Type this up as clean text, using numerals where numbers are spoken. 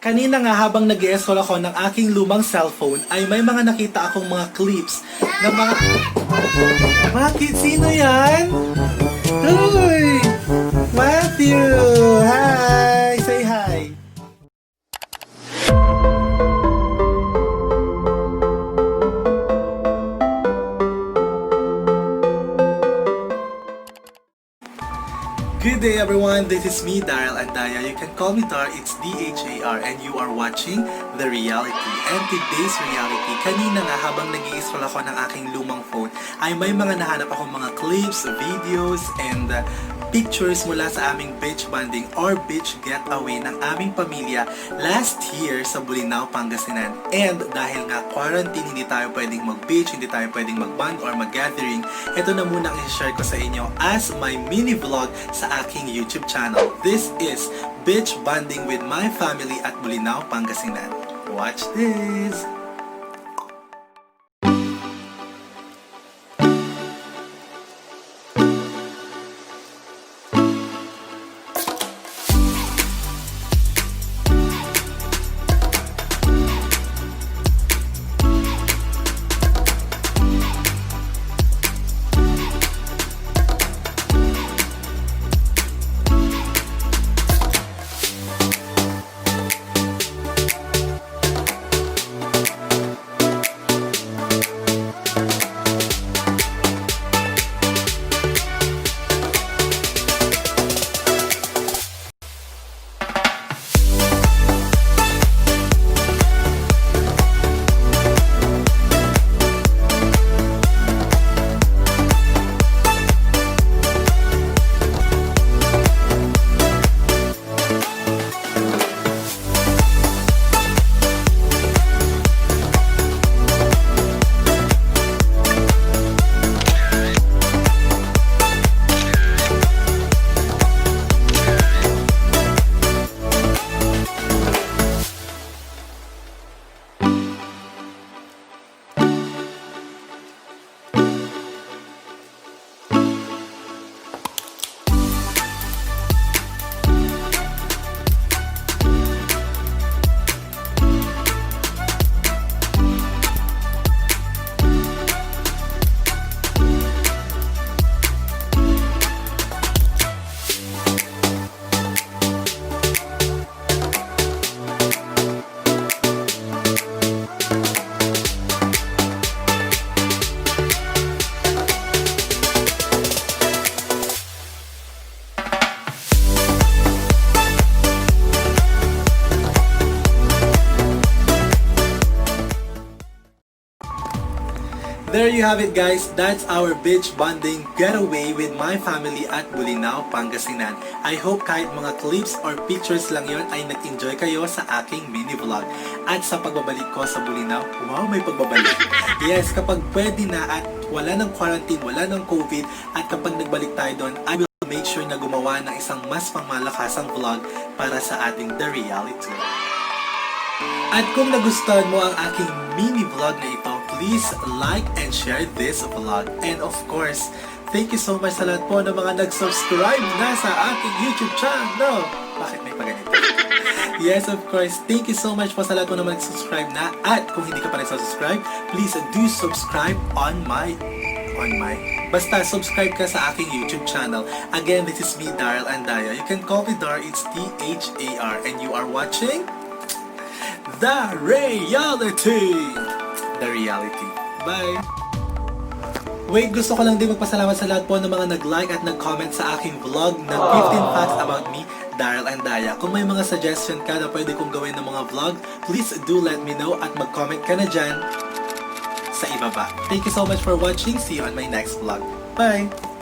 Kanina nga habang nag-i-scroll ako ng aking lumang cellphone ay may mga nakita akong mga clips ng mga... Bakit? Sino yan? Uy! Matthew! Hi! Say hi! Good day everyone, this is me, DahiL and Daya. You can call me Dar, it's DHAR, and you are watching The Reality. And today's reality, kanina nga habang nag-i-scroll ako ng aking lumang phone, ay may mga nahanap akong mga clips, videos, and pictures mula sa aming beach bonding or beach getaway ng aming pamilya last year sa BOLINAO, Pangasinan. And dahil nga quarantine, hindi tayo pwedeng mag-beach, hindi tayo pwedeng mag-bond or mag-gathering, ito na muna ang i-share ko sa inyo as my mini vlog sa aking YouTube channel. This is beach bonding with my family at BOLINAO, Pangasinan. Watch this! There you have it guys, that's our beach bonding getaway with my family at BOLINAO, Pangasinan. I hope kahit mga clips or pictures lang yon ay nag-enjoy kayo sa aking mini vlog. At sa pagbabalik ko sa BOLINAO, wow, may pagbabalik. Yes, kapag pwede na at wala ng quarantine, wala ng COVID, at kapag nagbalik tayo doon, I will make sure na gumawa ng isang mas pangmalakasang vlog para sa ating The Reality. At kung nagustuhan mo ang aking mini vlog na ito, please like and share this vlog. And of course, thank you so much sa lahat po ng mga nag-subscribe na sa aking YouTube channel. Bakit may paganito? Yes, of course. Thank you so much po sa lahat po na nag-subscribe na. At kung hindi ka pa nag-subscribe, please do subscribe on my basta subscribe ka sa aking YouTube channel. Again, this is me, Daryl and Daya. You can call me Dar, it's DHAR, and you are watching The Reality. The Reality. Bye! Wait, gusto ko lang din magpasalamat sa lahat po ng mga nag-like at nag-comment sa aking vlog ng 15 facts about me, Daryl and Daya. Kung may mga suggestion ka na pwede kong gawin ng mga vlog, please do let me know at mag-comment ka na dyan sa ibaba. Thank you so much for watching. See you on my next vlog. Bye!